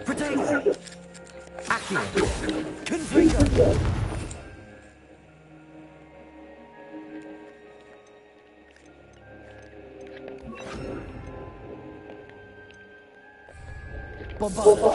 Protect! Accurate! Configure! Bombard!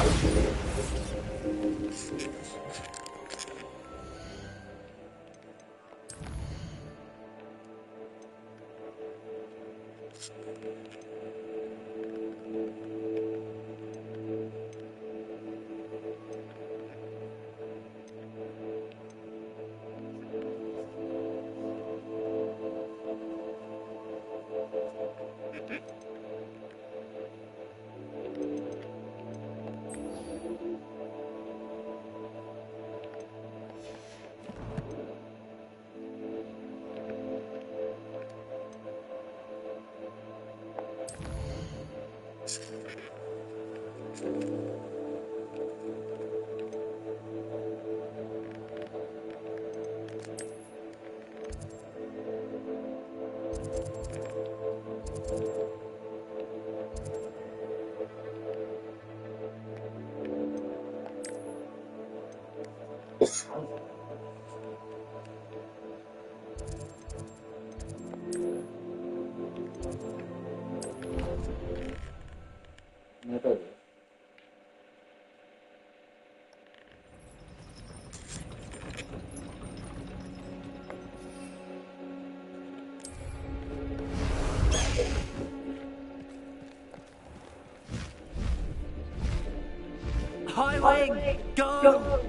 Highway, go!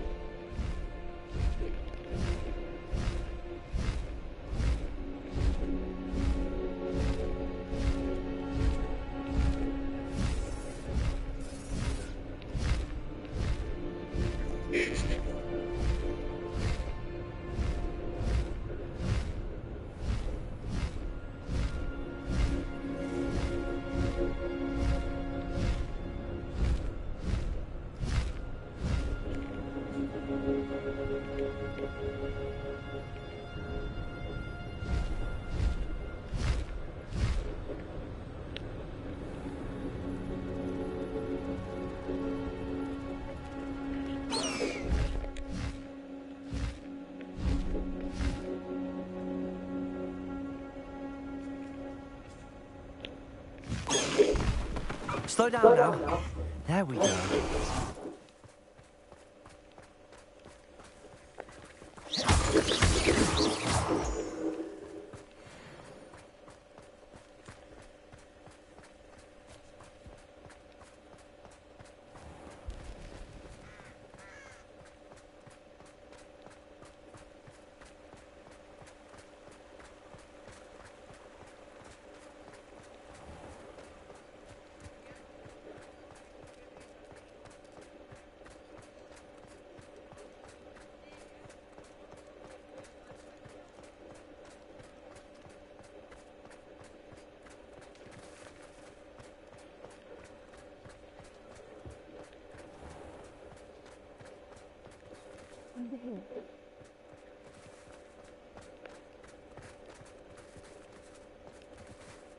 Slow down now. There we go.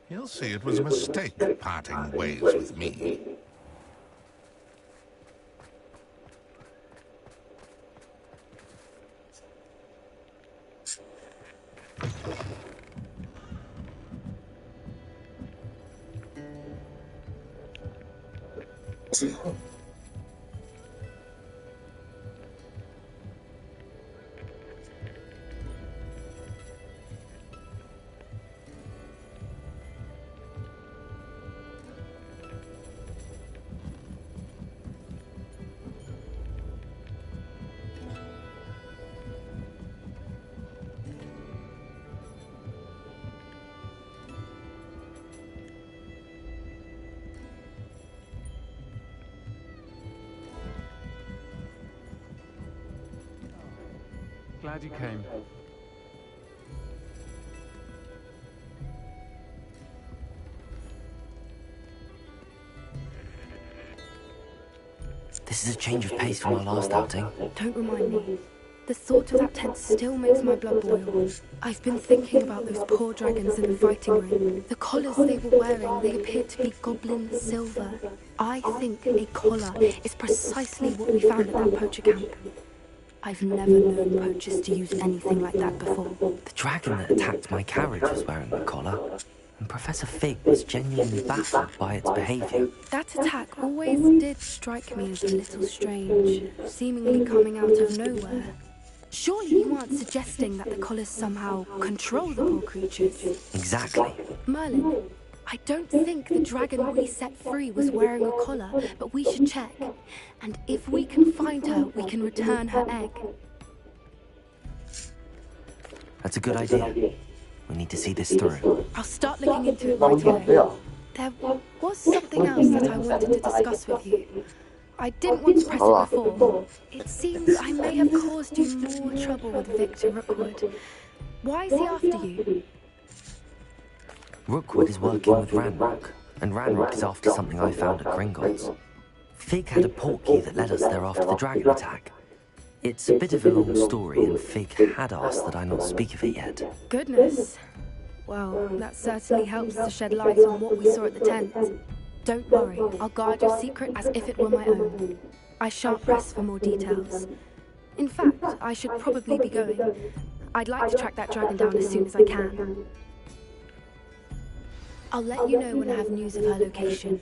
He'll see it was a mistake parting ways with me. Glad you came. This is a change of pace from our last outing. Don't remind me. The thought of that tent still makes my blood boil. I've been thinking about those poor dragons in the fighting ring. The collars they were wearing, they appeared to be goblin silver. I think a collar is precisely what we found at that poacher camp. I've never known poachers to use anything like that before. The dragon that attacked my carriage was wearing a collar, and Professor Fig was genuinely baffled by its behaviour. That attack always did strike me as a little strange, seemingly coming out of nowhere. Surely you aren't suggesting that the collars somehow control the poor creatures? Exactly. Merlin, I don't think the dragon we set free was wearing a collar, but we should check. And if we can find her, we can return her egg. That's a good idea. We need to see this through. I'll start looking into it right away. There was something else that I wanted to discuss with you. I didn't want to press it before. It seems I may have caused you more trouble with Victor Rookwood. Why is he after you? Rookwood is working with Ranrock, and Ranrock is after something I found at Gringotts. Fig had a portkey that led us there after the dragon attack. It's a bit of a long story, and Fig had asked that I not speak of it yet. Goodness. Well, that certainly helps to shed light on what we saw at the tent. Don't worry, I'll guard your secret as if it were my own. I shan't press for more details. In fact, I should probably be going. I'd like to track that dragon down as soon as I can. I'll let you know when I have news of her location.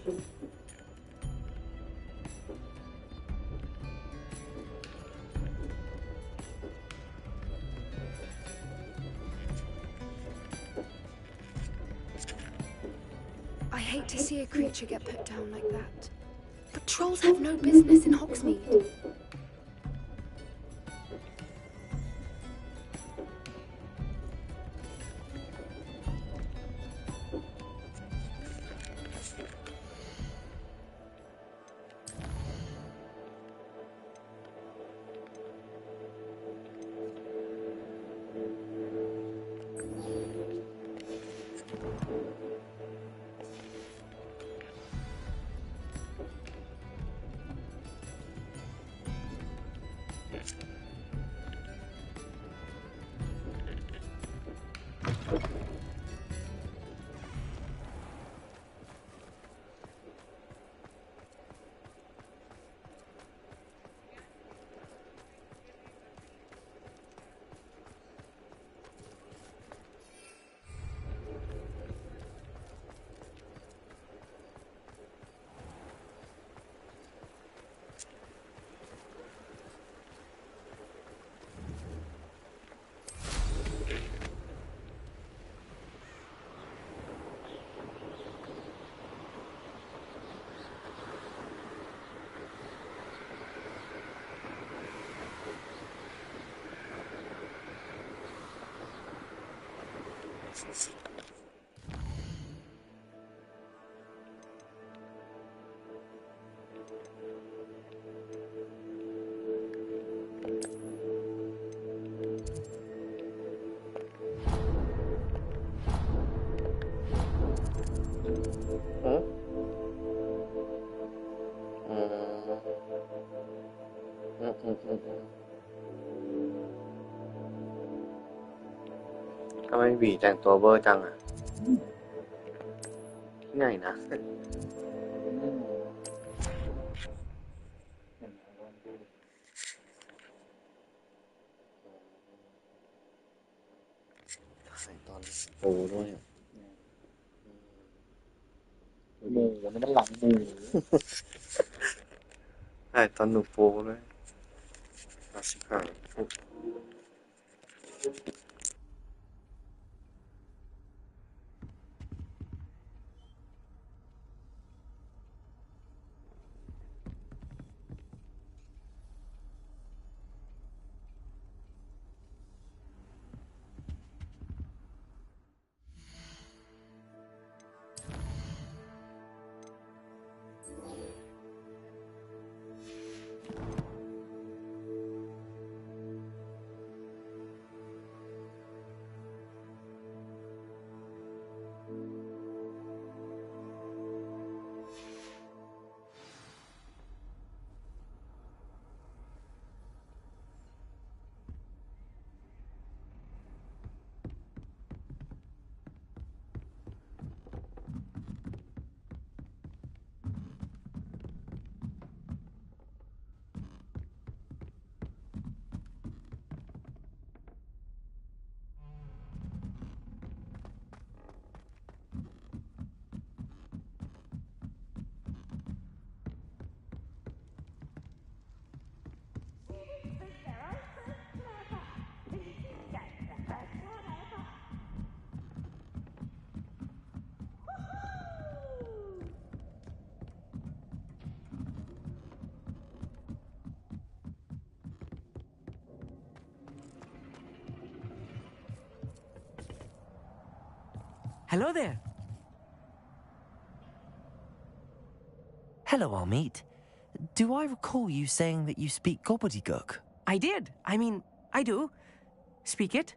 I hate to see a creature get put down like that. But trolls have no business in Hogsmeade.ทำไมบีแต่งตัวเบอร์จังอ่ะที่ไหนนะถ่ายตอนโปด้วยหมูนี่มันหลังหมู ถ่ายตอนหนูโปด้วยสิบห้า Hello there. Hello, Armeet. Do I recall you saying that you speak gobbledygook? I did. I do. Speak it.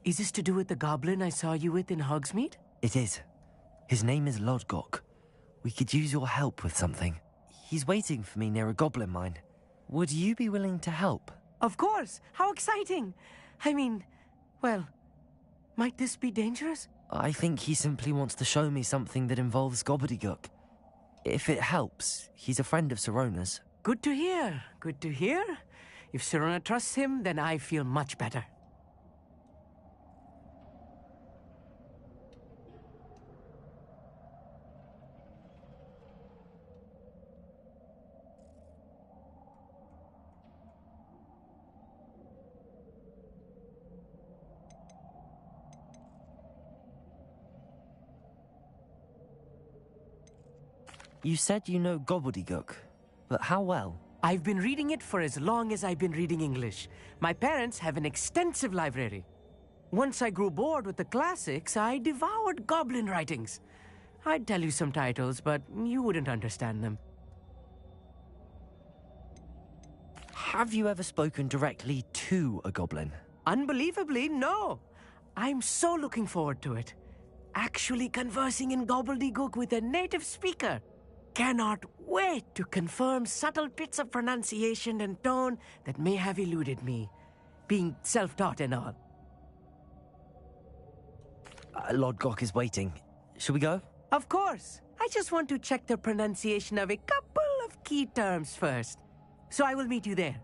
Is this to do with the goblin I saw you with in Hogsmeade? It is. His name is Lodgok. We could use your help with something. He's waiting for me near a goblin mine. Would you be willing to help? Of course. How exciting. Well, might this be dangerous? I think he simply wants to show me something that involves gobbledygook. If it helps, he's a friend of Sirona's. Good to hear. Good to hear. If Sirona trusts him, then I feel much better. You said you know gobbledygook, but how well? I've been reading it for as long as I've been reading English. My parents have an extensive library. Once I grew bored with the classics, I devoured goblin writings. I'd tell you some titles, but you wouldn't understand them. Have you ever spoken directly to a goblin? Unbelievably, no. I'm so looking forward to it. Actually conversing in gobbledygook with a native speaker. Cannot wait to confirm subtle bits of pronunciation and tone that may have eluded me, being self-taught and all. Lodgok is waiting. Shall we go? Of course. I just want to check the pronunciation of a couple of key terms first. So I will meet you there.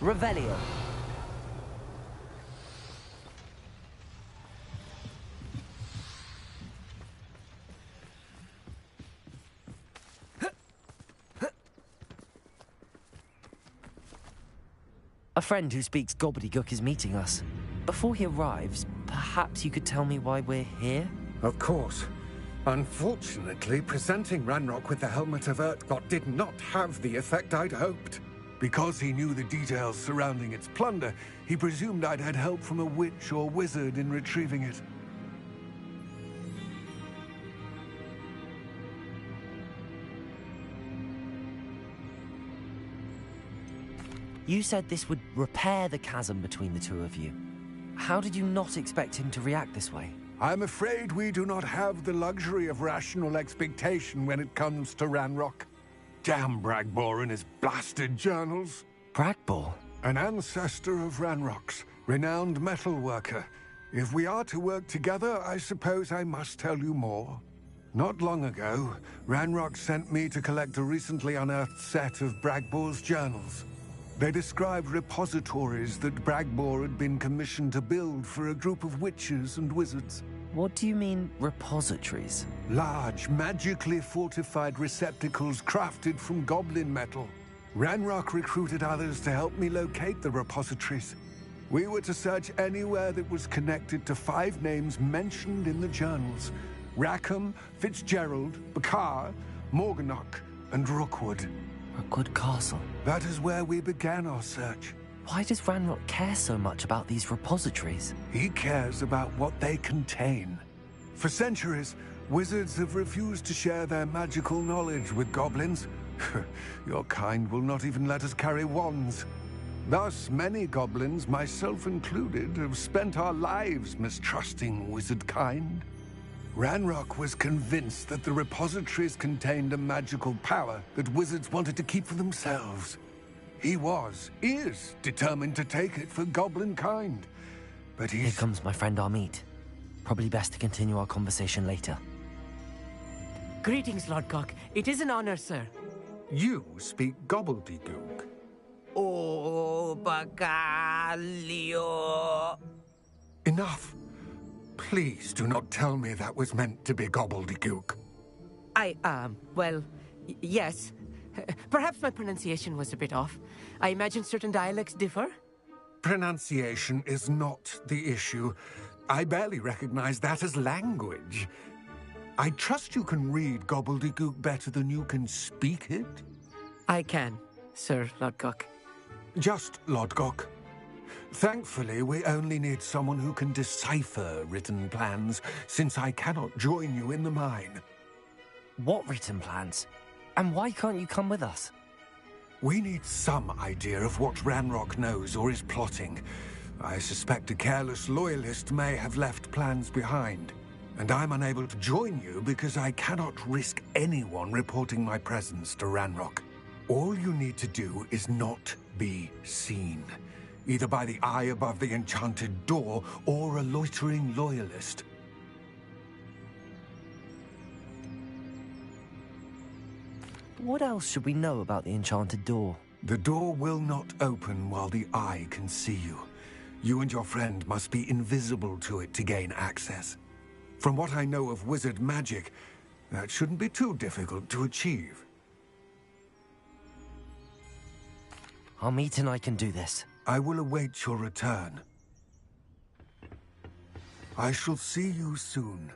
Revelio. A friend who speaks gobbledygook is meeting us. Before he arrives, perhaps you could tell me why we're here? Of course. Unfortunately, presenting Ranrock with the Helmet of Urtkot did not have the effect I'd hoped. Because he knew the details surrounding its plunder, he presumed I'd had help from a witch or wizard in retrieving it. You said this would repair the chasm between the two of you. How did you not expect him to react this way? I'm afraid we do not have the luxury of rational expectation when it comes to Ranrock. Damn Bragbor and his blasted journals. Bragbor? An ancestor of Ranrock's, renowned metalworker. If we are to work together, I suppose I must tell you more. Not long ago, Ranrock sent me to collect a recently unearthed set of Bragbor's journals. They described repositories that Bragbor had been commissioned to build for a group of witches and wizards. What do you mean, repositories? Large, magically fortified receptacles crafted from goblin metal. Ranrock recruited others to help me locate the repositories. We were to search anywhere that was connected to 5 names mentioned in the journals: Rackham, Fitzgerald, Bakar, Morganach, and Rookwood. Rookwood Castle. That is where we began our search. Why does Ranrock care so much about these repositories? He cares about what they contain. For centuries, wizards have refused to share their magical knowledge with goblins. Your kind will not even let us carry wands. Thus, many goblins, myself included, have spent our lives mistrusting wizard kind. Ranrock was convinced that the repositories contained a magical power that wizards wanted to keep for themselves. He is determined to take it for goblin kind. But Here comes my friend Amit. Probably best to continue our conversation later. Greetings, Lord Cock. It is an honor, sir. You speak gobbledygook. Oh, Bagalio. Enough. Please do not tell me that was meant to be gobbledygook. Well, yes. Perhaps my pronunciation was a bit off. I imagine certain dialects differ. Pronunciation is not the issue. I barely recognize that as language. I trust you can read gobbledygook better than you can speak it? I can, Sir Lodgok. Just Lodgok. Thankfully, we only need someone who can decipher written plans, since I cannot join you in the mine. What written plans? And why can't you come with us? We need some idea of what Ranrock knows or is plotting. I suspect a careless loyalist may have left plans behind. And I'm unable to join you because I cannot risk anyone reporting my presence to Ranrock. All you need to do is not be seen, either by the eye above the enchanted door or a loitering loyalist. What else should we know about the enchanted door? The door will not open while the eye can see you. You and your friend must be invisible to it to gain access. From what I know of wizard magic, that shouldn't be too difficult to achieve. Amit and I can do this. I will await your return. I shall see you soon.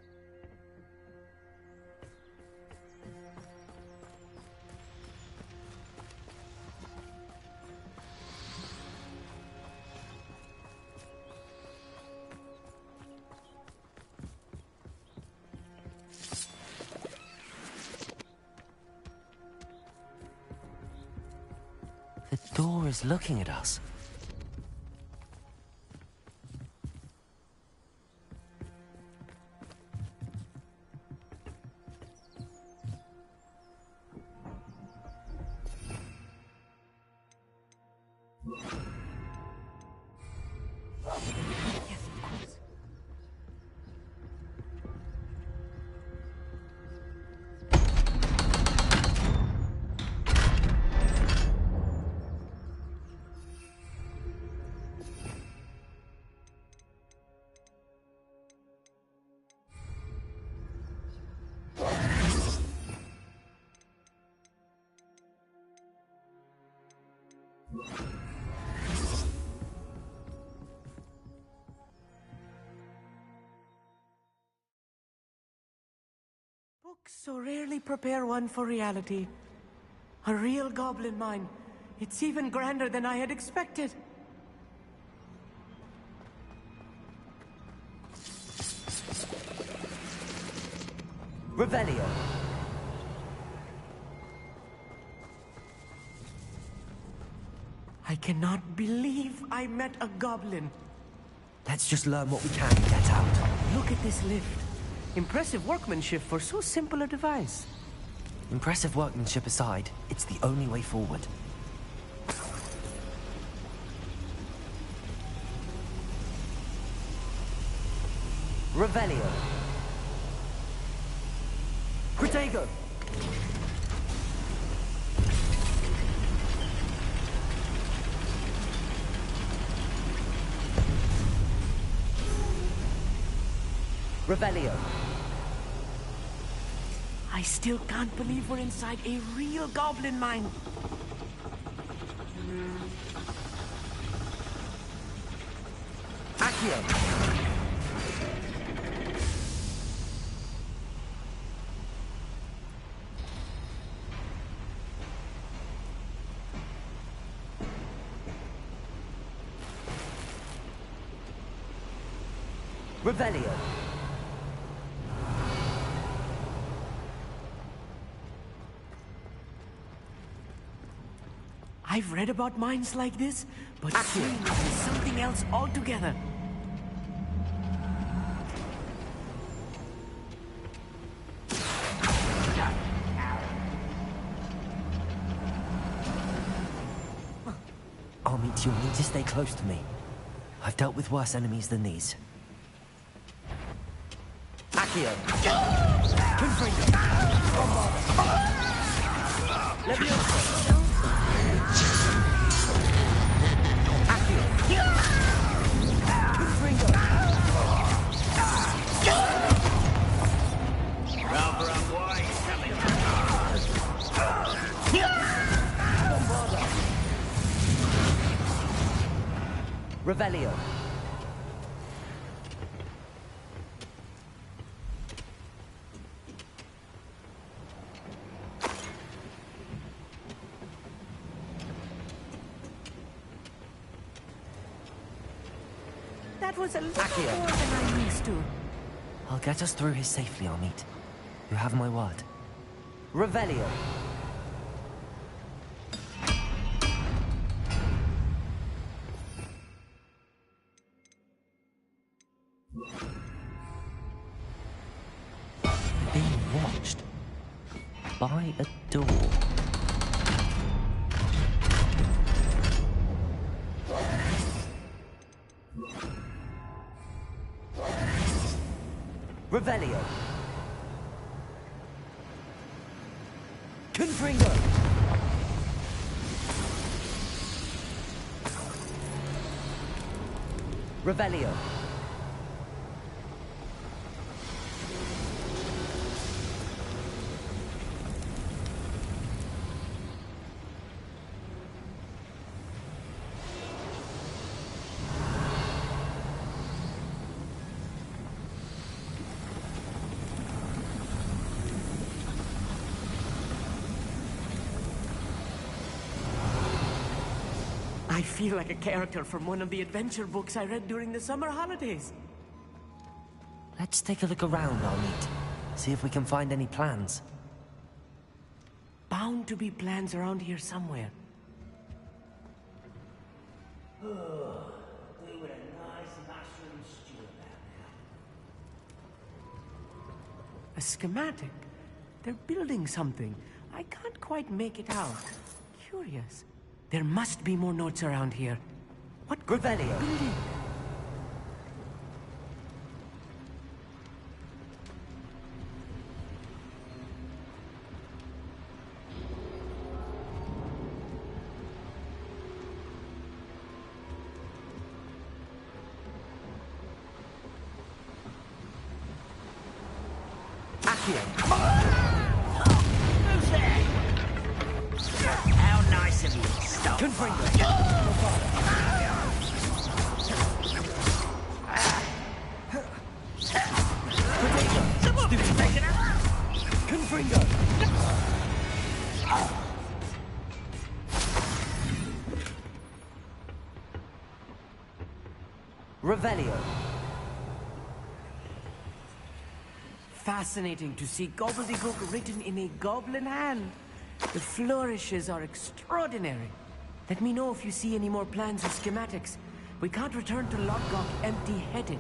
The door is looking at us. Books so rarely prepare one for reality. A real goblin mine. It's even grander than I had expected. Revelio. I cannot believe I met a goblin. Let's just learn what we can and get out. Look at this lift. Impressive workmanship for so simple a device. Impressive workmanship aside, it's the only way forward. Revelio. Critago. Revelio. I still can't believe we're inside a real goblin mine. Accio. Revelio. I've read about mines like this, but seeing it is something else altogether. I'll meet you. You'll need to stay close to me. I've dealt with worse enemies than these. Accio. Confringo. Levioso. Revelio. That was a little more than I'm used to. I'll get us through here safely, Amit. You have my word. Revelio. Being watched by a door. Revelio. Confringo. Revelio. I feel like a character from one of the adventure books I read during the summer holidays. Let's take a look around, Amit. See if we can find any plans. Bound to be plans around here somewhere. A schematic. They're building something. I can't quite make it out. Curious. There must be more notes around here. What could they be building? Who's there? How nice of you. Revelio. Fascinating to see gobbledygook written in a goblin hand. The flourishes are extraordinary. Let me know if you see any more plans or schematics. We can't return to Lodgok empty-headed.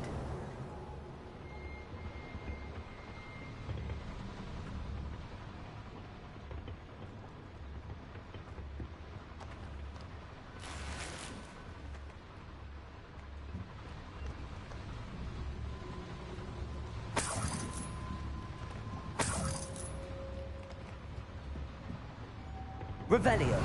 Revelio.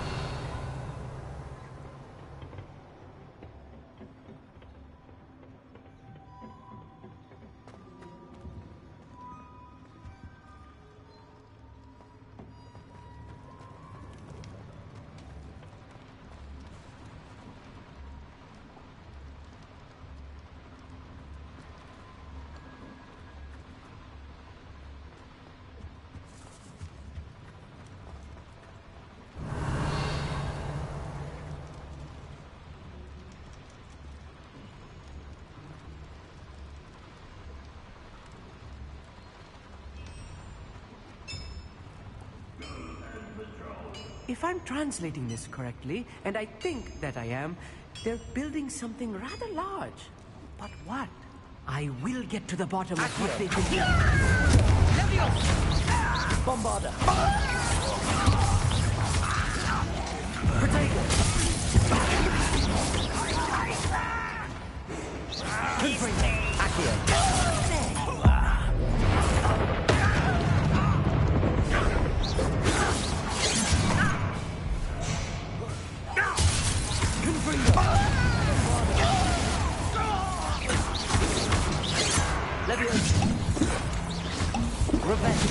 If I'm translating this correctly, and I think that I am, they're building something rather large. But what? I will get to the bottom of what they can do. Bombarda. Protego. Confringo. Accio. Revenge.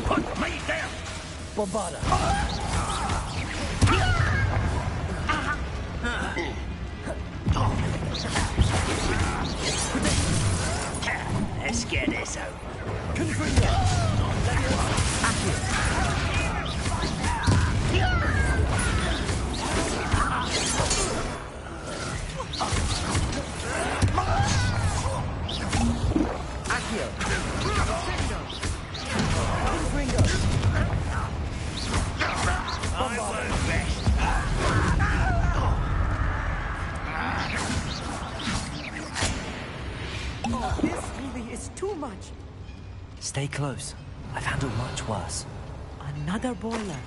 Put me down. Bombarda. Let's get this out. Too much. Stay close. I've handled much worse. Another boiler.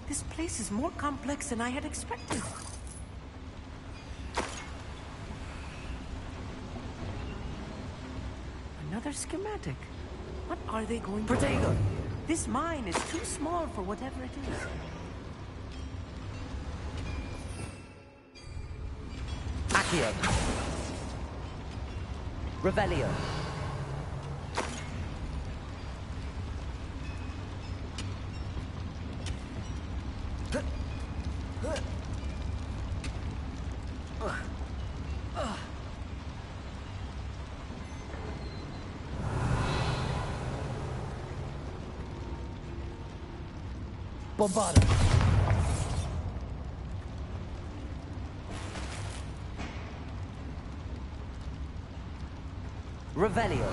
This place is more complex than I had expected. Another schematic. What are they going to do? This mine is too small for whatever it is. Accio. Revelio. Bombarda. Revelio.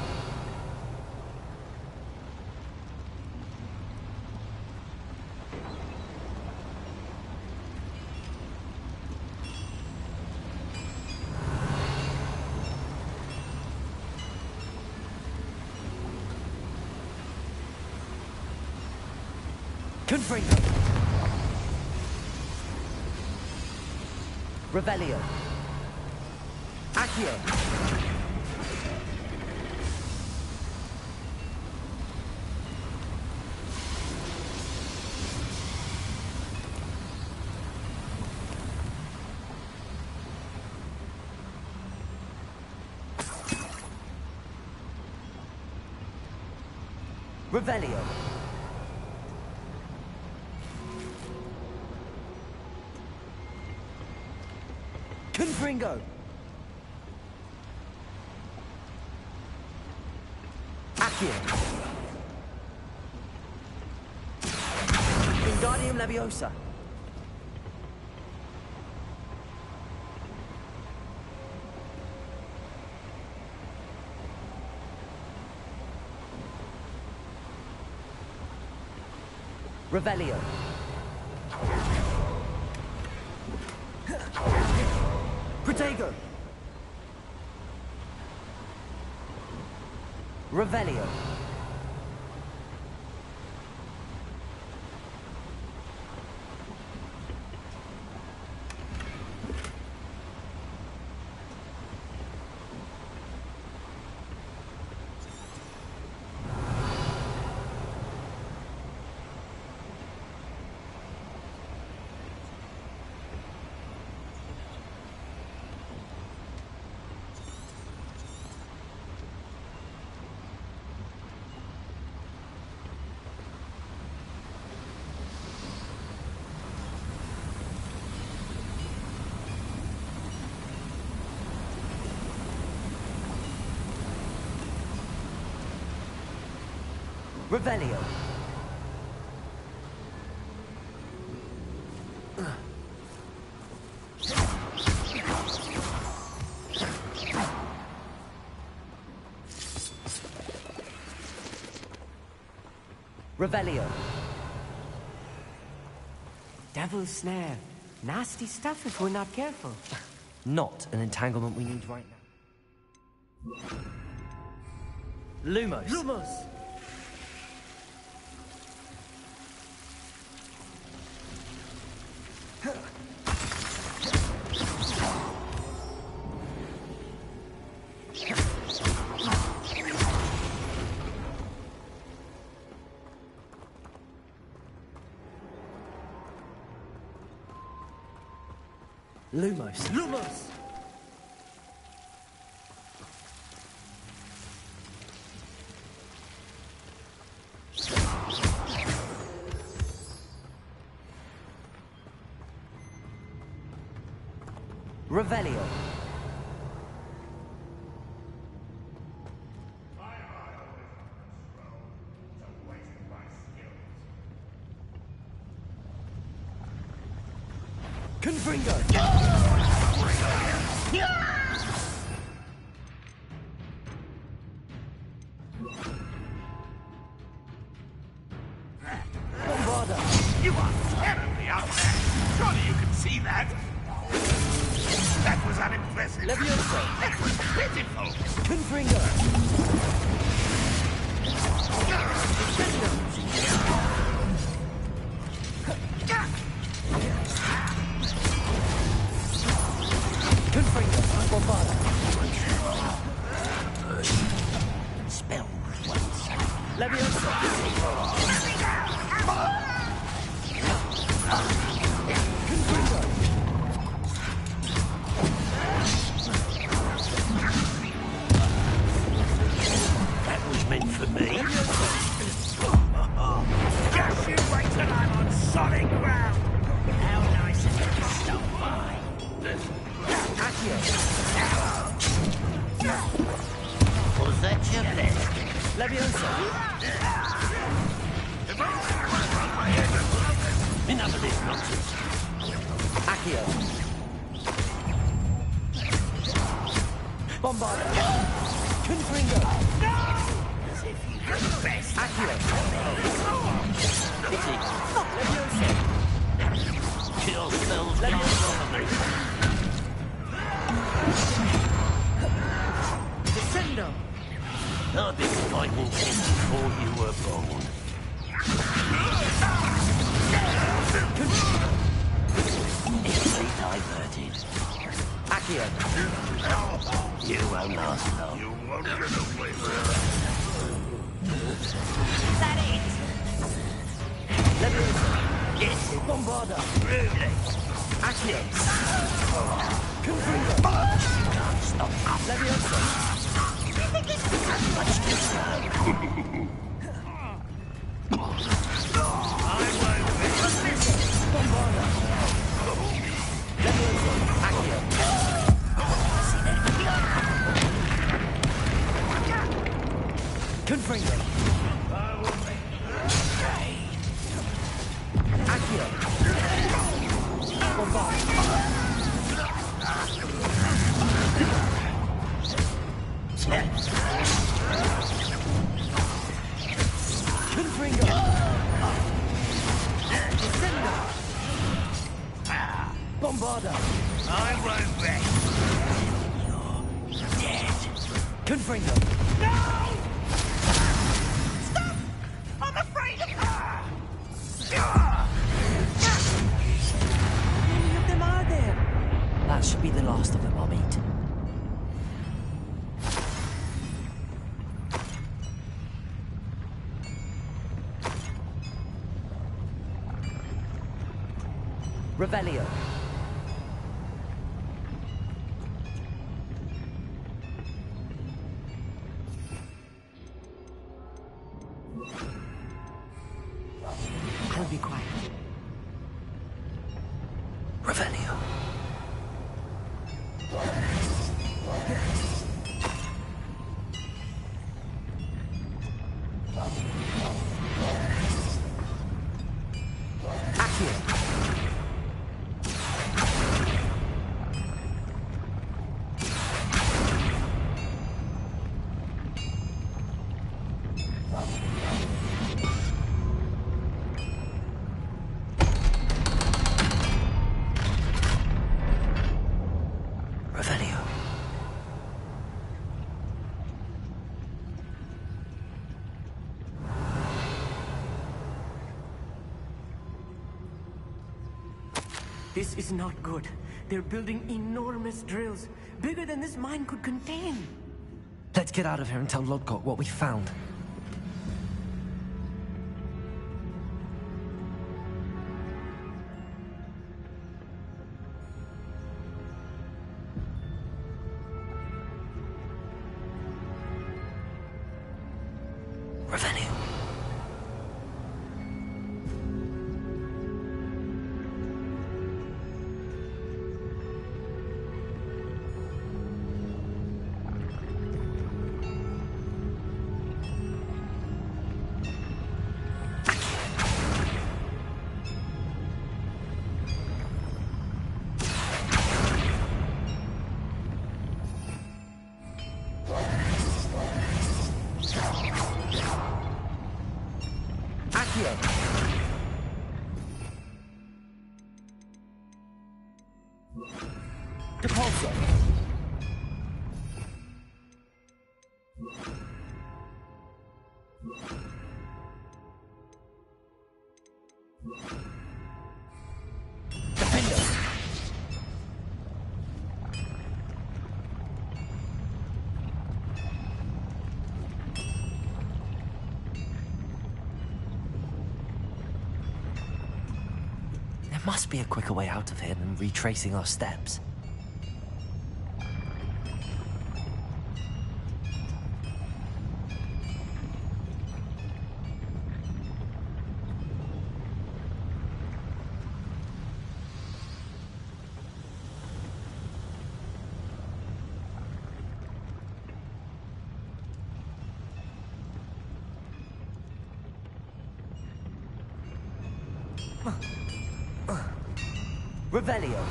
Confringo. Revelio. Accio. Revelio. Confringo. Accio. Wingardium Leviosa. Revelio. Protego. Revelio. Revelio. Revelio. Devil's snare. Nasty stuff if we're not careful. Not an entanglement we need right now. Lumos. Lumos! Lumos. Lumos! Revelio. Confringo. Bombarda. You are terribly out there. Surely you can see that. That was unimpressive. Leviosa. That was pitiful. Confringo. Confringo. Bombarda. Spell once. Leviosa. Confringo. That was meant for me. Just you wait till I'm on solid ground. How nice is it to stop by? Accio. Was that your best? Leviosa. Enough of this nonsense. Accio. Bombarda. Confringo. As if you were the best. Accio. Pity. Leviosa. Kill spells can't bother me. Descendo! I've been fighting since before you were born. Easily diverted. Accio. You won't last long. You won't get away with Is that it? Leviosa. Yes, Bombarda. really. Accio. Confringo. Can't stop up. Leviosa. Much too slow. Confringo. Accio. Bombard. Confringo. Descendo. Bombarda. I won't rest. You're dead. Confringo. No! Stop! I'm afraid of her! How many of them are there? That should be the last of them, I'll meet. Revelio. I'll be quiet. Revelio. Accio. Revelio. This is not good. They're building enormous drills, bigger than this mine could contain. Let's get out of here and tell Lodgok what we found. Revelio. Accio. Depulso. Defendo. There must be a quicker way out of here than retracing our steps. Revelio.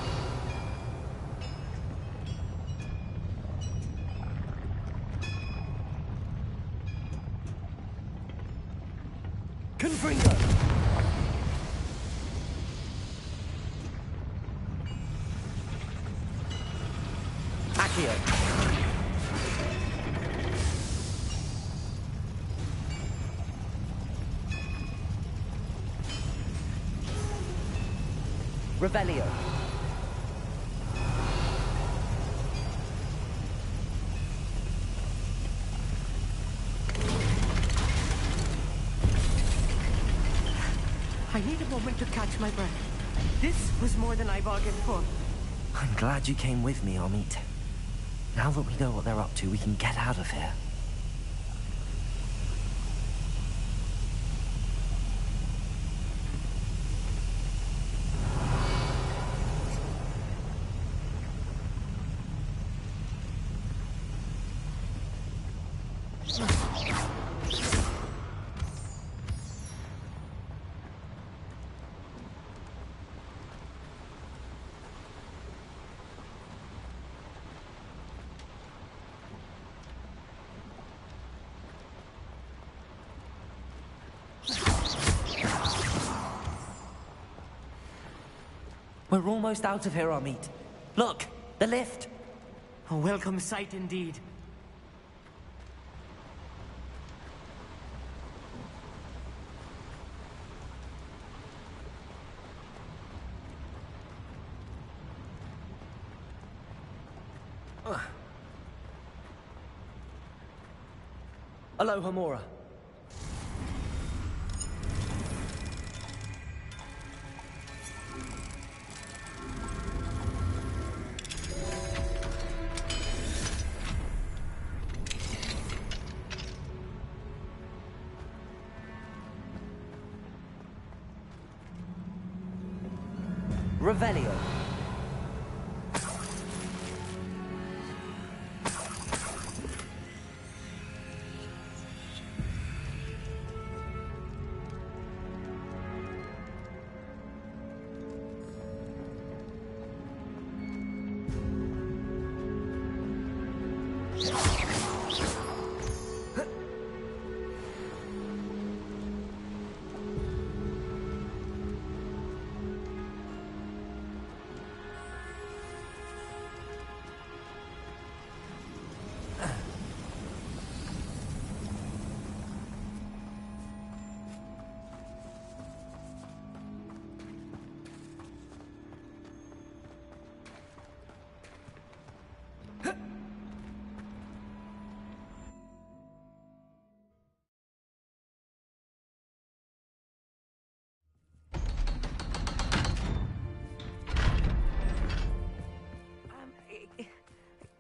Confringo. Accio. Revelio. I need a moment to catch my breath. This was more than I bargained for. I'm glad you came with me, Amit. Now that we know what they're up to, we can get out of here. We're almost out of here, Amit. Look, the lift. A welcome sight indeed. Aloha, Mora. Revelio.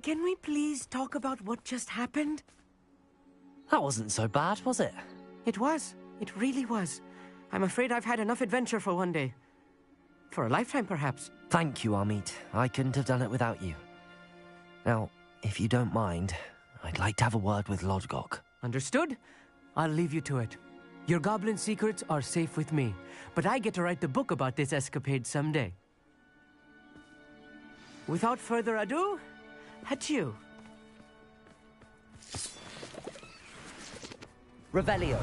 Can we please talk about what just happened? That wasn't so bad, was it? It was. It really was. I'm afraid I've had enough adventure for one day. For a lifetime, perhaps. Thank you, Amit. I couldn't have done it without you. Now, if you don't mind, I'd like to have a word with Lodgok. Understood? I'll leave you to it. Your goblin secrets are safe with me, but I get to write the book about this escapade someday. Without further ado, adieu. Revelio.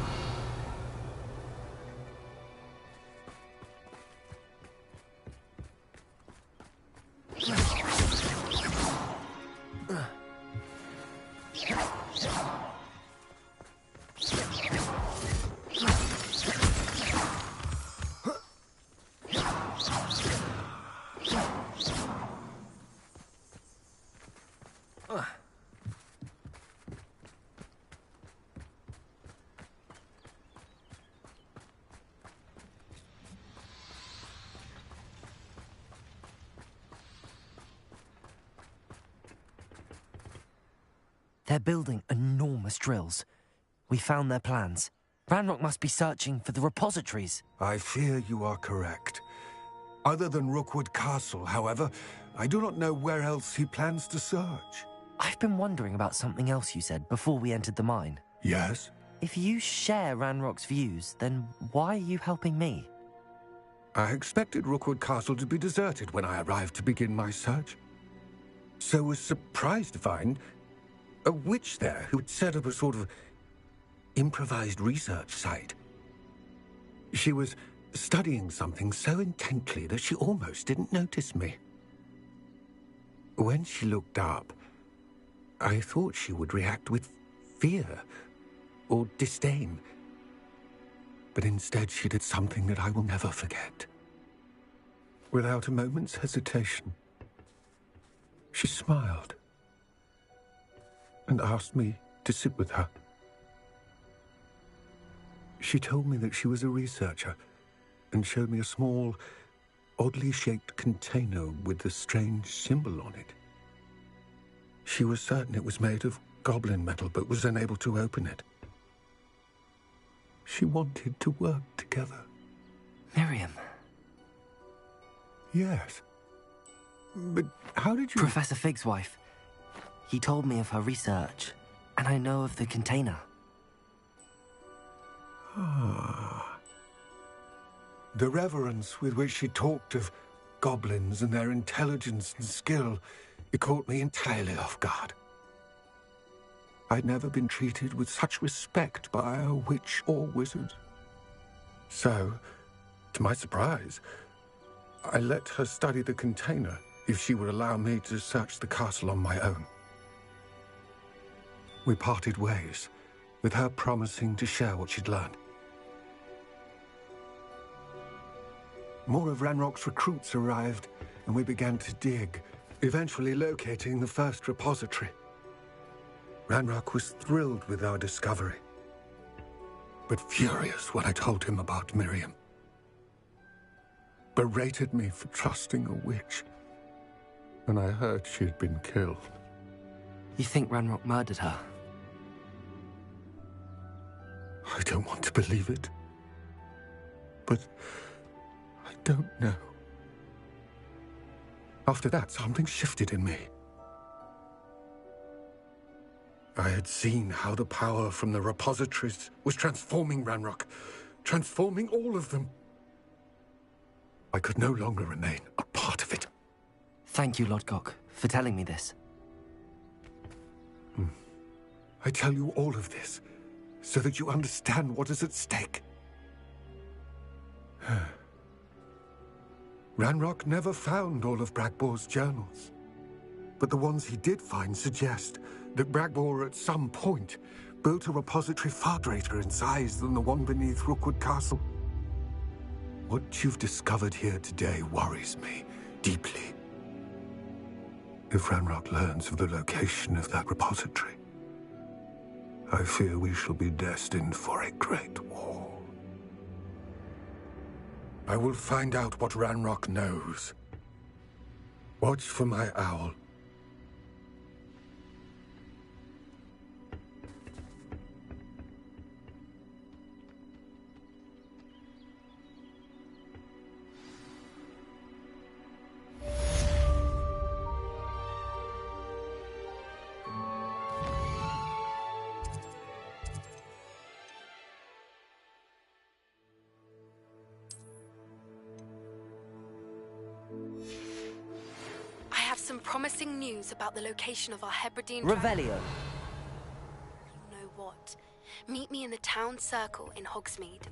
They're building enormous drills. We found their plans. Ranrock must be searching for the repositories. I fear you are correct. Other than Rookwood Castle, however, I do not know where else he plans to search. I've been wondering about something else you said before we entered the mine. Yes? If you share Ranrock's views, then why are you helping me? I expected Rookwood Castle to be deserted when I arrived to begin my search. So was surprised to find a witch there who had set up a sort of improvised research site. She was studying something so intently that she almost didn't notice me. When she looked up, I thought she would react with fear or disdain. But instead she did something that I will never forget. Without a moment's hesitation, she smiled and asked me to sit with her. She told me that she was a researcher and showed me a small, oddly shaped container with a strange symbol on it. She was certain it was made of goblin metal, but was unable to open it. She wanted to work together. Miriam. Yes. But how did you... Professor Fig's wife. He told me of her research, and I know of the container. Ah. The reverence with which she talked of goblins and their intelligence and skill, it caught me entirely off guard. I'd never been treated with such respect by a witch or wizard. So, to my surprise, I let her study the container if she would allow me to search the castle on my own. We parted ways, with her promising to share what she'd learned. More of Ranrock's recruits arrived, and we began to dig, eventually locating the first repository. Ranrock was thrilled with our discovery, but furious when I told him about Miriam. Berated me for trusting a witch, and I heard she had been killed. You think Ranrock murdered her? I don't want to believe it, but I don't know. After that, something shifted in me. I had seen how the power from the repositories was transforming Ranrock, transforming all of them. I could no longer remain a part of it. Thank you, Lodgok, for telling me this. I tell you all of this so that you understand what is at stake. Ranrock never found all of Bragbor's journals, but the ones he did find suggest that Bragbor at some point built a repository far greater in size than the one beneath Rookwood Castle. What you've discovered here today worries me deeply. If Ranrock learns of the location of that repository, I fear we shall be destined for a great war. I will find out what Ranrock knows. Watch for my owl. Some promising news about the location of our Hebridean Revelio. You know what? Meet me in the town circle in Hogsmeade.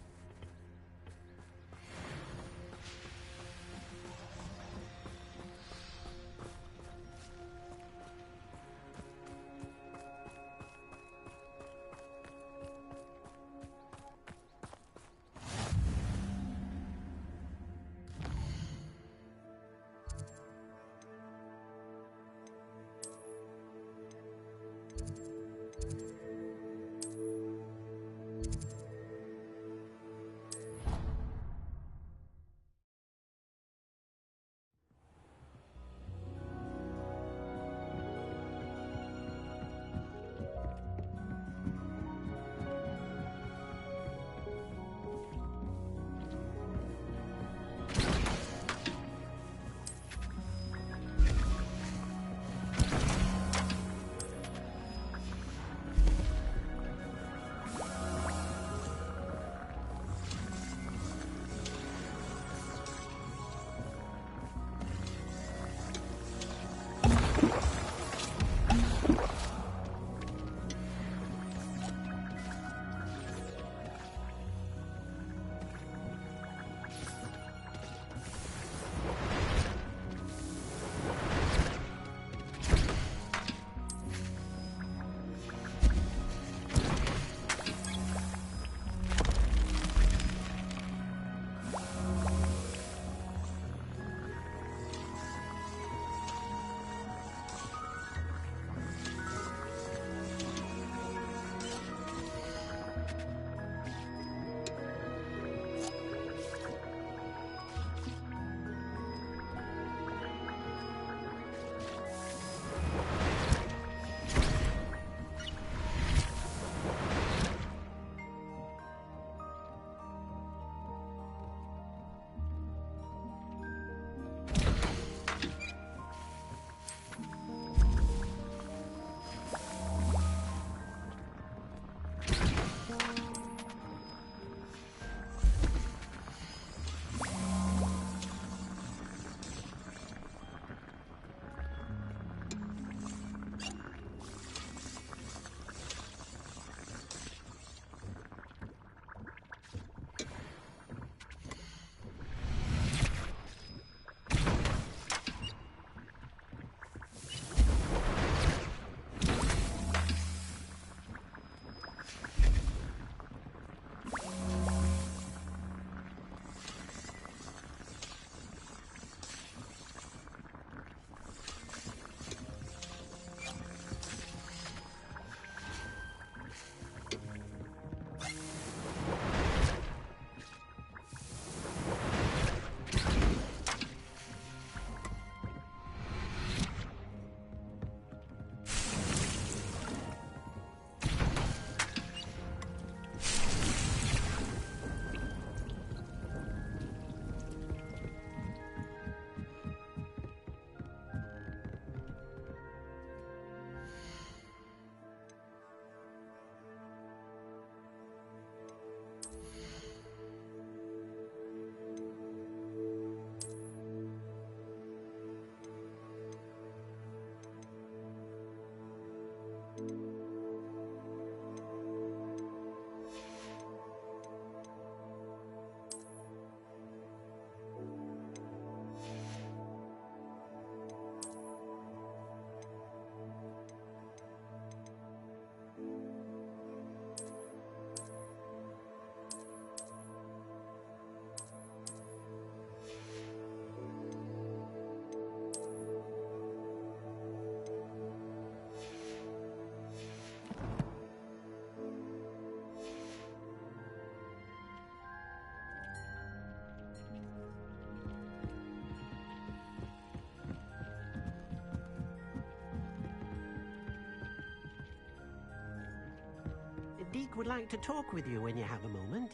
would like to talk with you when you have a moment.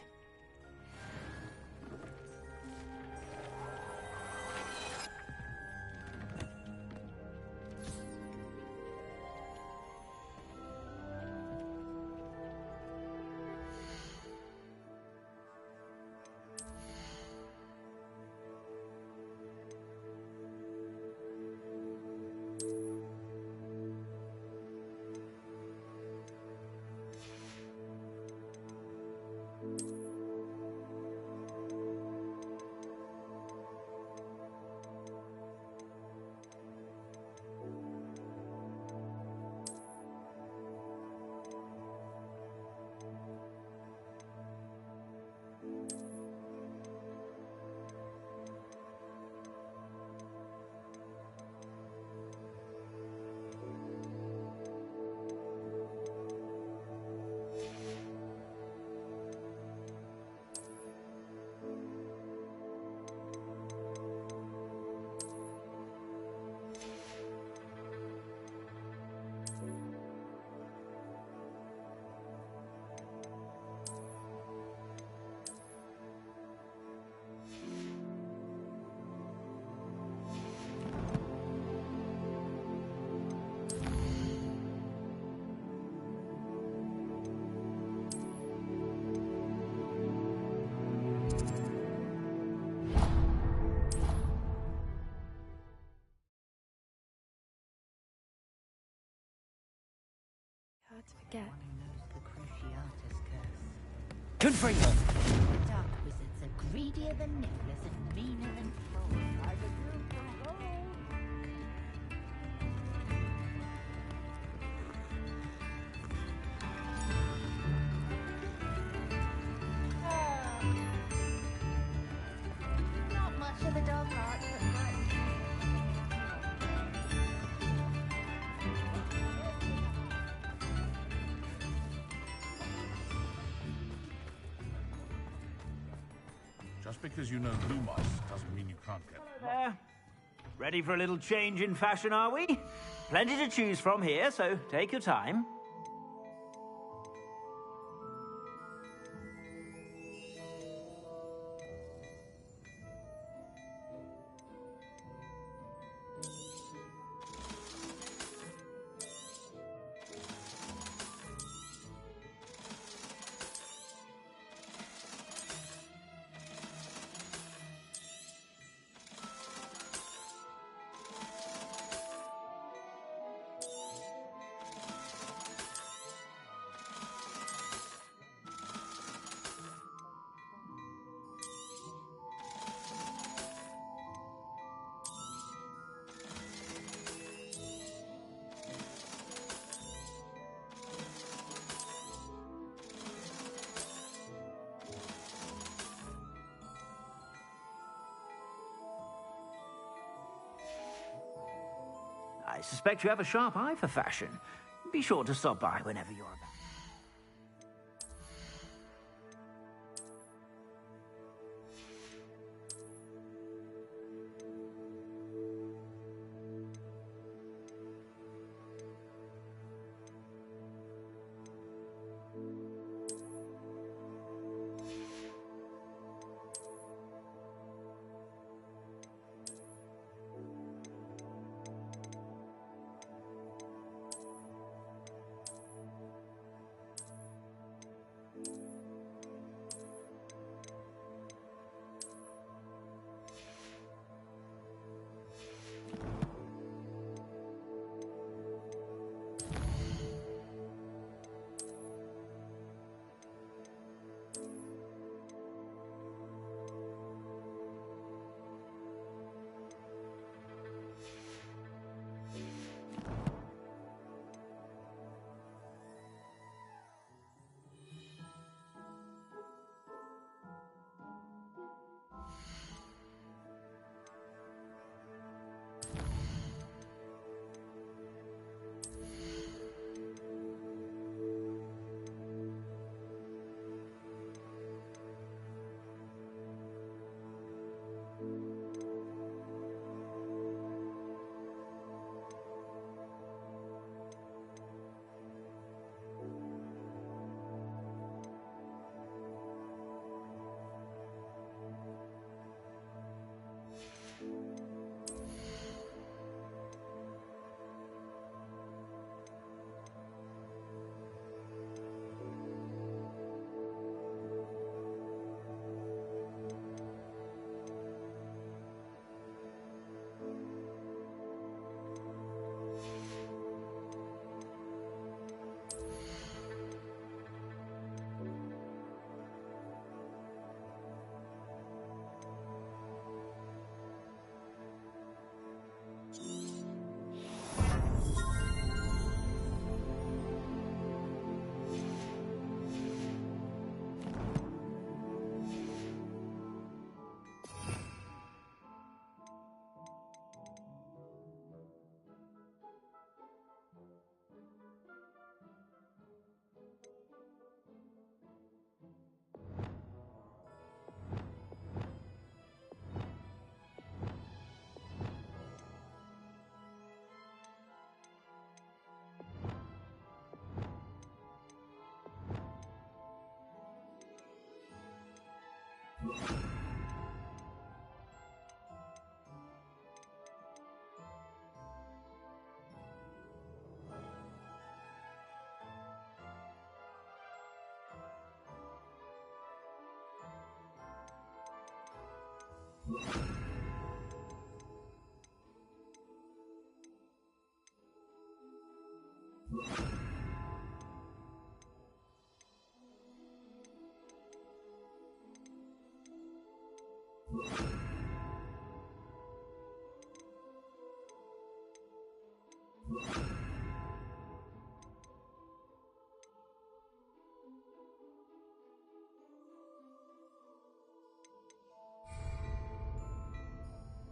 Hard to forget. The Cruciatus curse. Good for you! The dark wizards are greedier than Nicholas and meaner than fools. I refuse to go. Not much of a dog heart, but fine. Just because you know blue mice doesn't mean you can't get... There. Ready for a little change in fashion, are we? Plenty to choose from here, so take your time. I suspect you have a sharp eye for fashion. Be sure to stop by whenever you're about.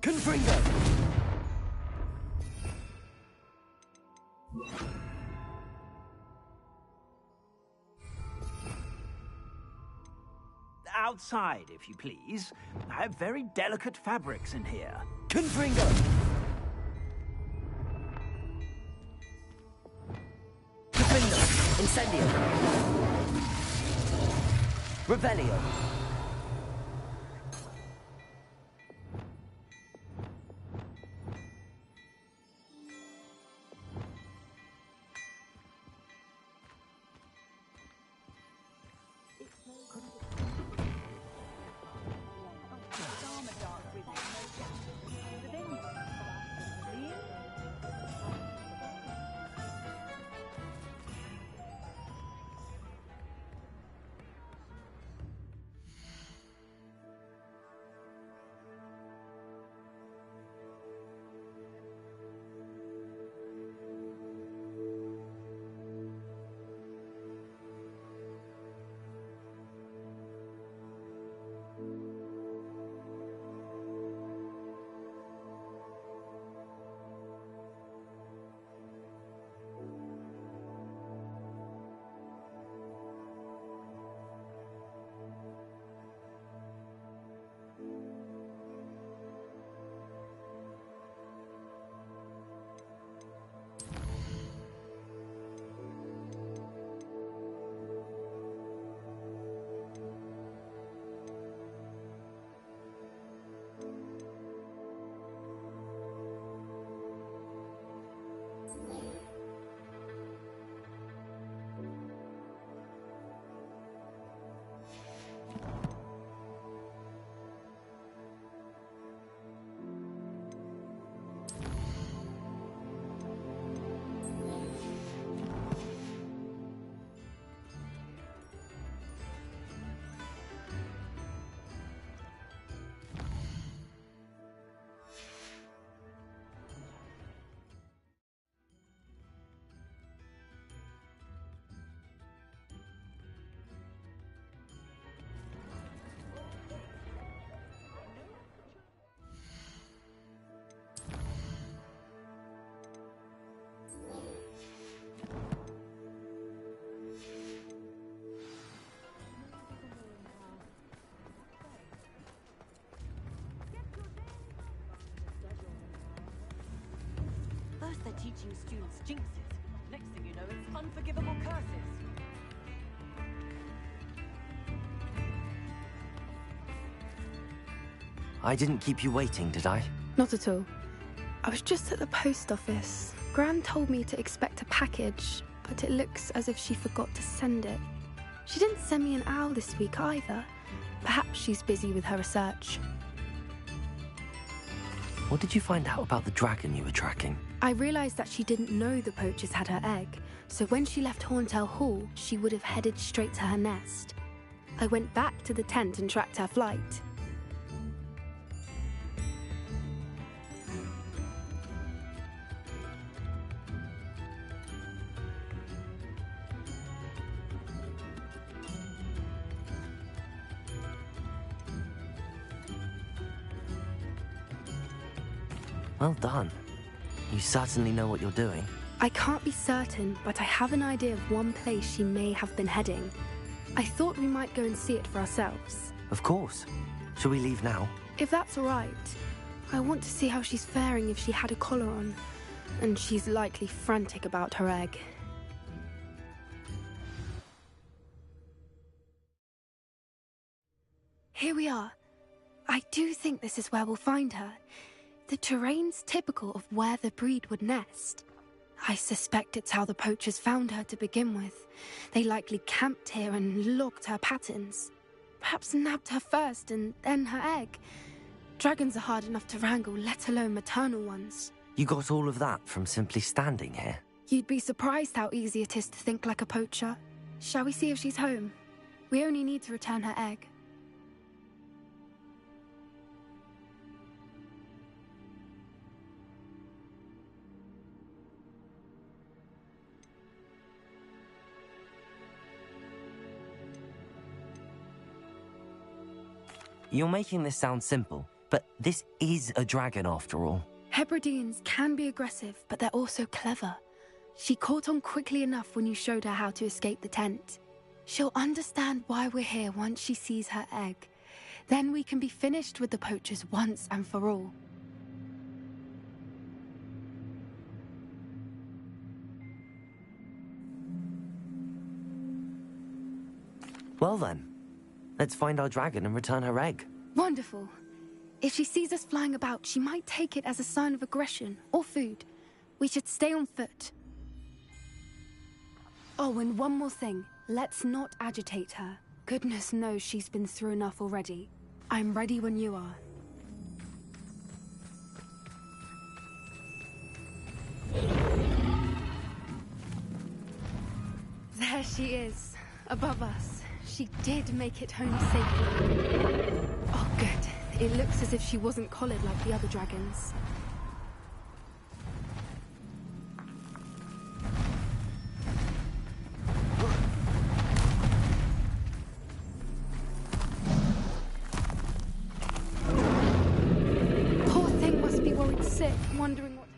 Confringo! Outside, if you please. I have very delicate fabrics in here. Confringo! Confringo! Incendio! Revelio! First they're teaching students jinxes. Next thing you know, it's unforgivable curses. I didn't keep you waiting, did I? Not at all. I was just at the post office. Gran told me to expect a package, but it looks as if she forgot to send it. She didn't send me an owl this week either. Perhaps she's busy with her research. What did you find out about the dragon you were tracking? I realised that she didn't know the poachers had her egg, so when she left Horntail Hall, she would have headed straight to her nest. I went back to the tent and tracked her flight. Well done. You certainly know what you're doing. I can't be certain, but I have an idea of one place she may have been heading. I thought we might go and see it for ourselves. Of course. Shall we leave now? If that's all right. I want to see how she's faring if she had a collar on. And she's likely frantic about her egg. Here we are. I do think this is where we'll find her. The terrain's typical of where the breed would nest. I suspect it's how the poachers found her to begin with. They likely camped here and logged her patterns. Perhaps nabbed her first and then her egg. Dragons are hard enough to wrangle, let alone maternal ones. You got all of that from simply standing here? You'd be surprised how easy it is to think like a poacher. Shall we see if she's home? We only need to return her egg. You're making this sound simple, but this is a dragon after all. Hebrideans can be aggressive, but they're also clever. She caught on quickly enough when you showed her how to escape the tent. She'll understand why we're here once she sees her egg. Then we can be finished with the poachers once and for all. Well then, let's find our dragon and return her egg. Wonderful. If she sees us flying about, she might take it as a sign of aggression or food. We should stay on foot. Oh, and one more thing. Let's not agitate her. Goodness knows she's been through enough already. I'm ready when you are. There she is, above us. She did make it home safely. Oh, good. It looks as if she wasn't collared like the other dragons. Poor thing must be worried sick, wondering what...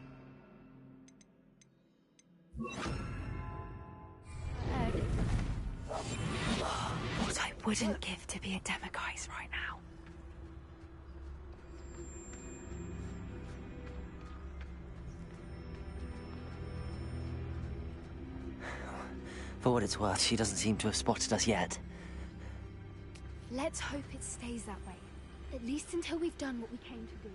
What I wouldn't give to be a demiguise right now. For what it's worth, she doesn't seem to have spotted us yet. Let's hope it stays that way. At least until we've done what we came to do.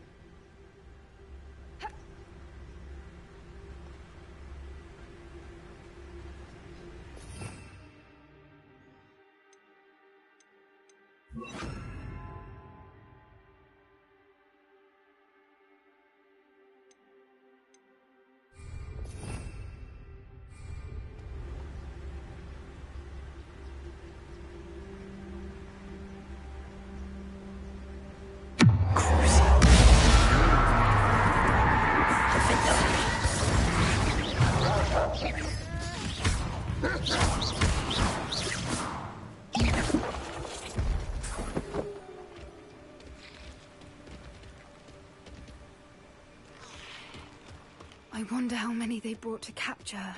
I wonder how many they brought to capture her.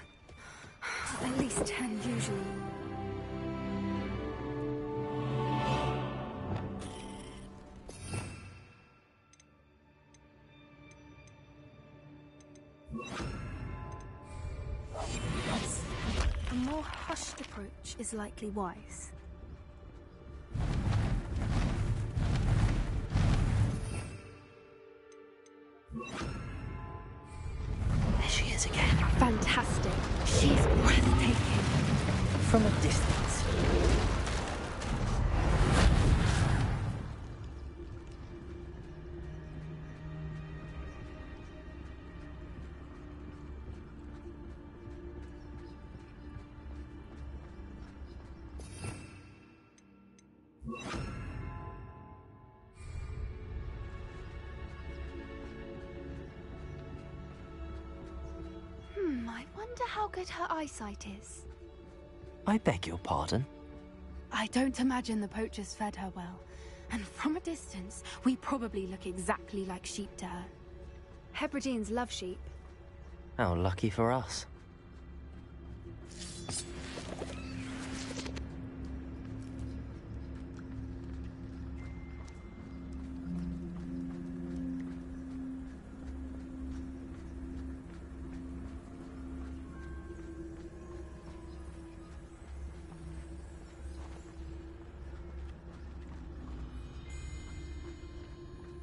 At least 10 usually. Yes. A more hushed approach is likely wise. There she is again. Fantastic. She's breathtaking. From a distance. I wonder how good her eyesight is. I beg your pardon? I don't imagine the poachers fed her well. And from a distance, we probably look exactly like sheep to her. Hebrideans love sheep. How lucky for us.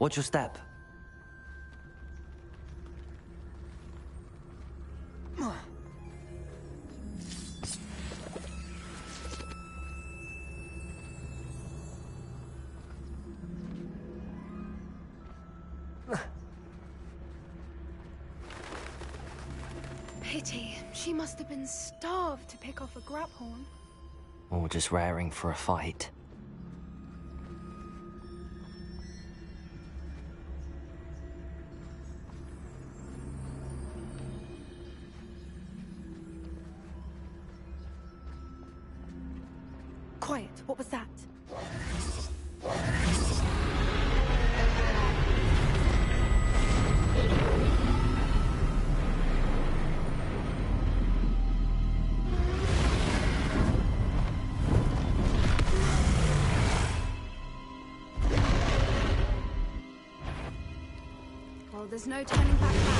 Watch your step. pity. She must have been starved to pick off a graphorn. Or just raring for a fight. Quiet, what was that? Well, there's no turning back now.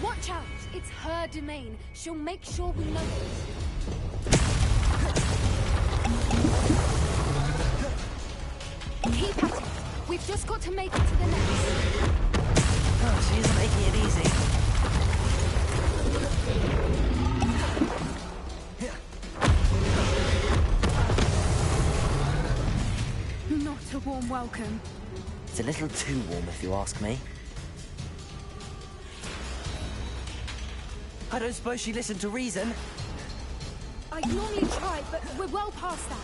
Watch out! It's her domain. She'll make sure we know it. Keep at it. We've just got to make it to the nest. Oh, she isn't making it easy. Not a warm welcome. It's a little too warm, if you ask me. I don't suppose she listened to reason. I normally try, but we're well past that.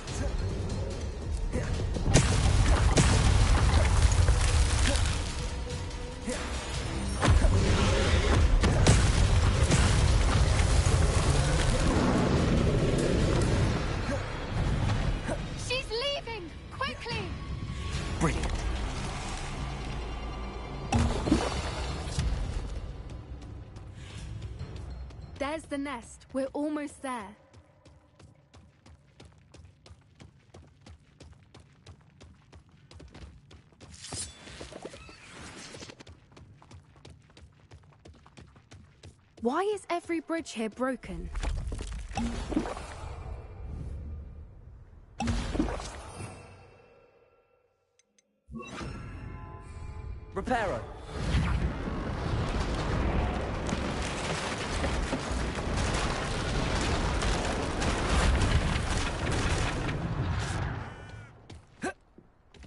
She's leaving! Quickly! Brilliant. There's the nest. We're almost there. Why is every bridge here broken? Reparo.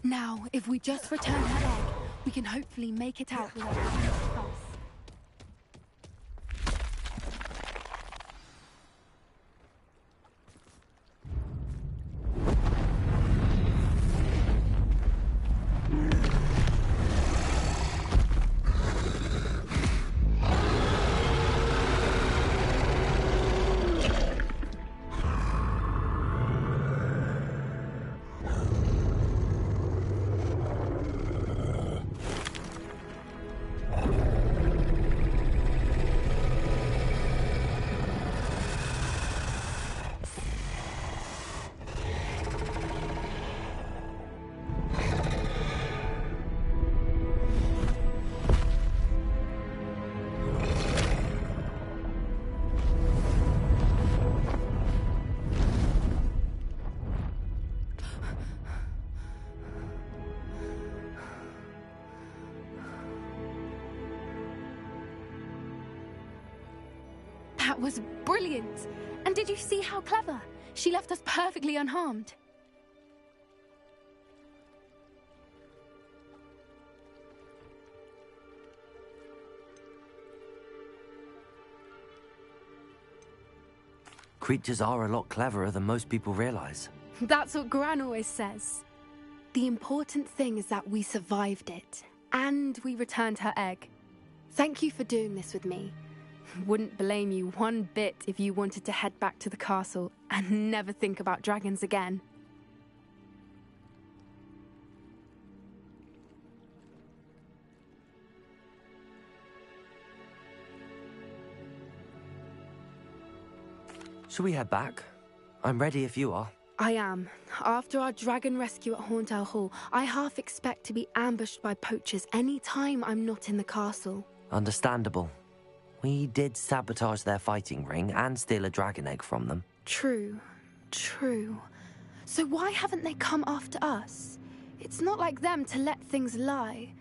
Now, if we just return her egg, we can hopefully make it out without having to fuss. That was brilliant! And did you see how clever? She left us perfectly unharmed. Creatures are a lot cleverer than most people realize. That's what Gran always says. The important thing is that we survived it, and we returned her egg. Thank you for doing this with me. Wouldn't blame you one bit if you wanted to head back to the castle and never think about dragons again. Shall we head back? I'm ready if you are. I am. After our dragon rescue at Hauntel Hall, I half expect to be ambushed by poachers any time I'm not in the castle. Understandable. We did sabotage their fighting ring and steal a dragon egg from them. True, true. So why haven't they come after us? It's not like them to let things lie.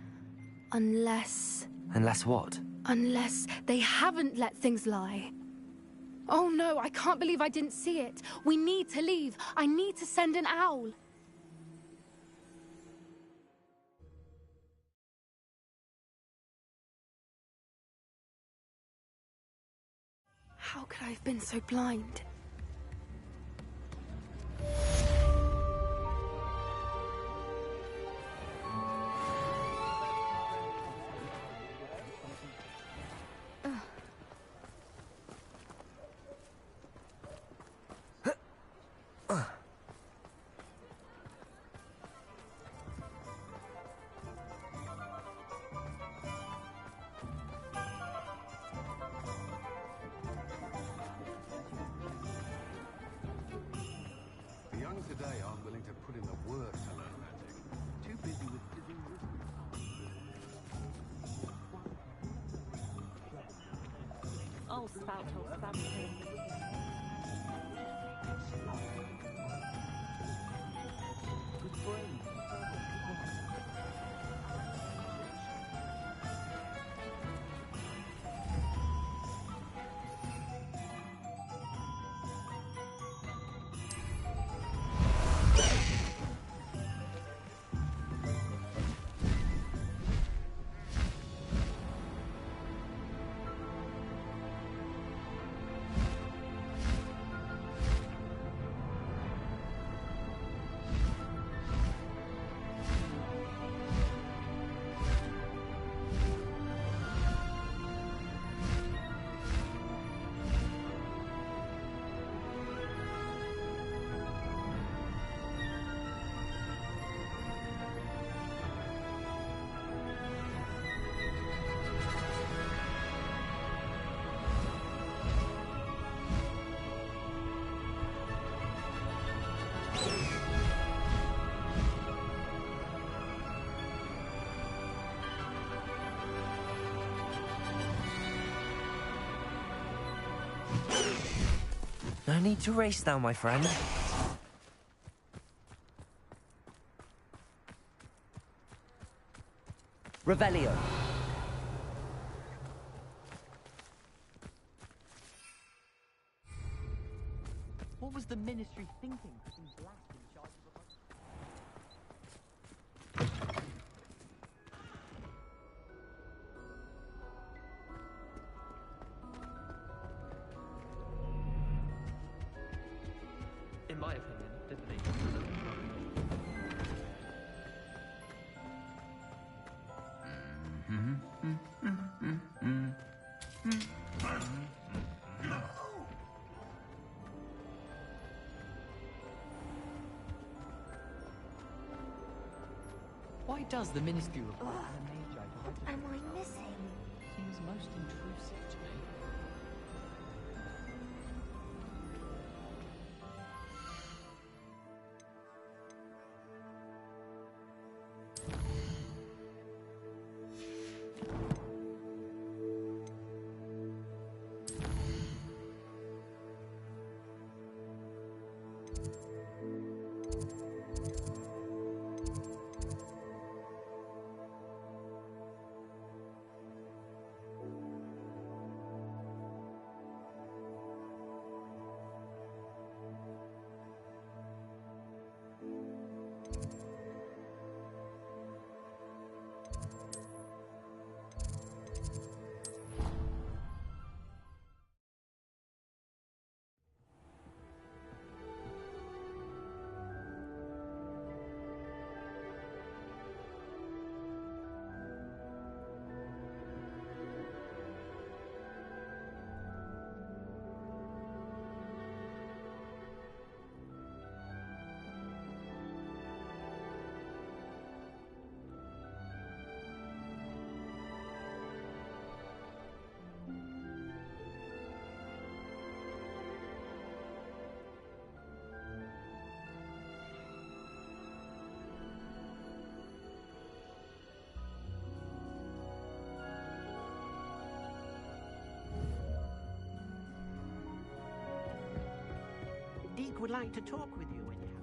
Unless... Unless what? Unless they haven't let things lie. Oh no, I can't believe I didn't see it. We need to leave. I need to send an owl. How could I have been so blind? The young today aren't willing to put in the work to learn magic. Too busy with fizzing I'll spout, I'll spout him. No need to race now, my friend. Revelio. What was the Ministry thinking? Putting Black in charge of a bunch In my opinion, didn't they? Why does the Ministry report on the Magi to What am I missing? Seems most intrusive to me. Feek would like to talk with you when you have.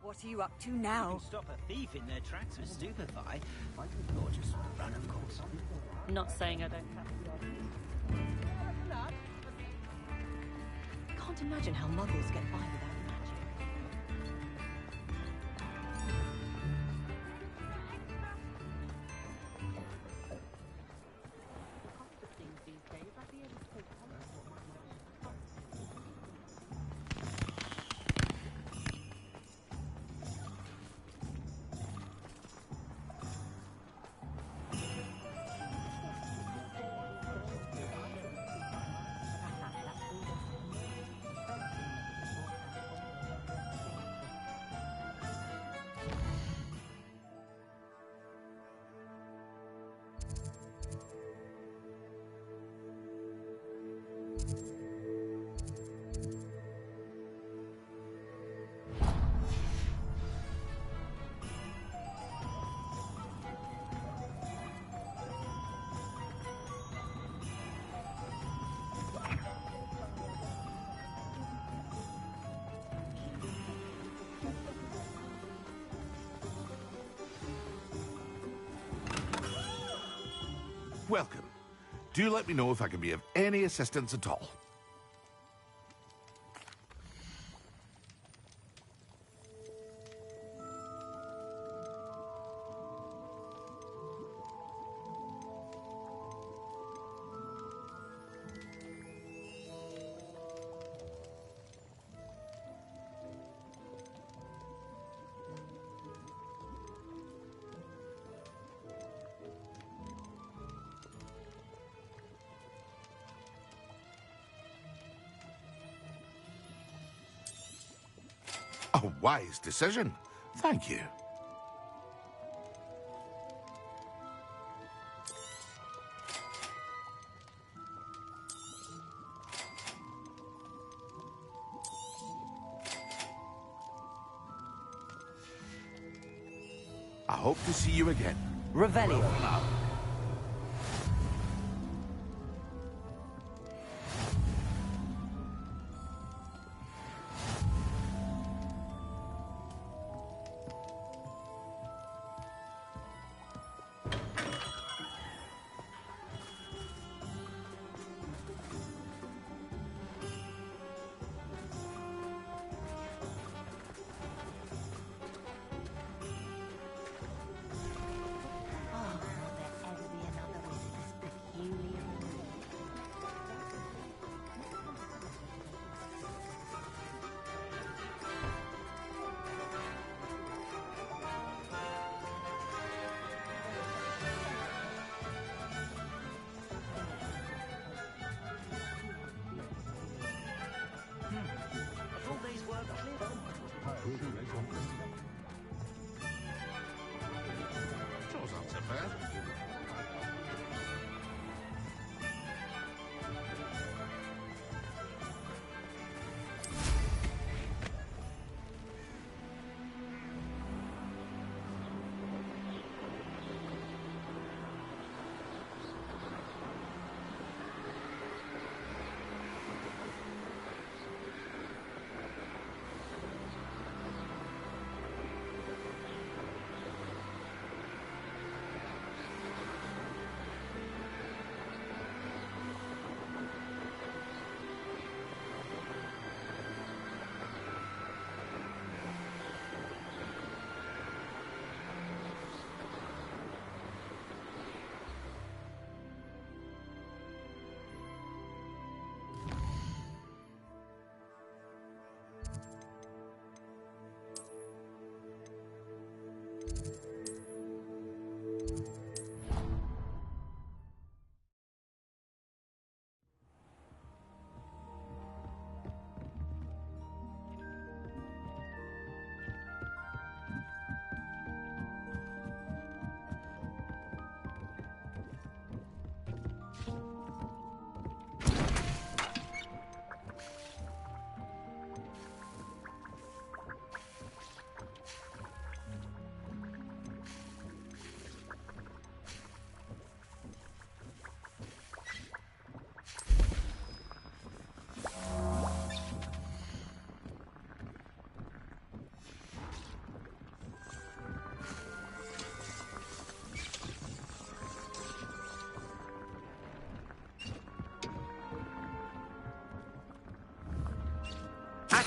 What are you up to now? You can stop a thief in their tracks with stupefy, or just run, of course. Not saying I don't have Can't imagine how muggles get by without magic. Welcome. Do let me know if I can be of any assistance at all. A wise decision. Thank you. I hope to see you again. Revelio.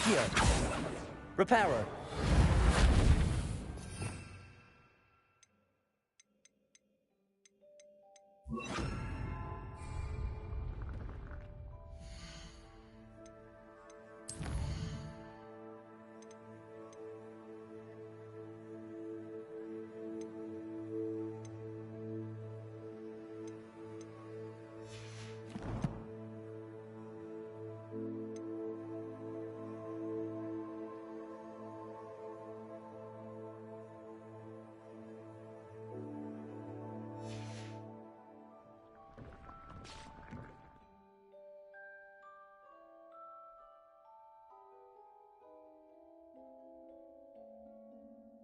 Here. Repairer.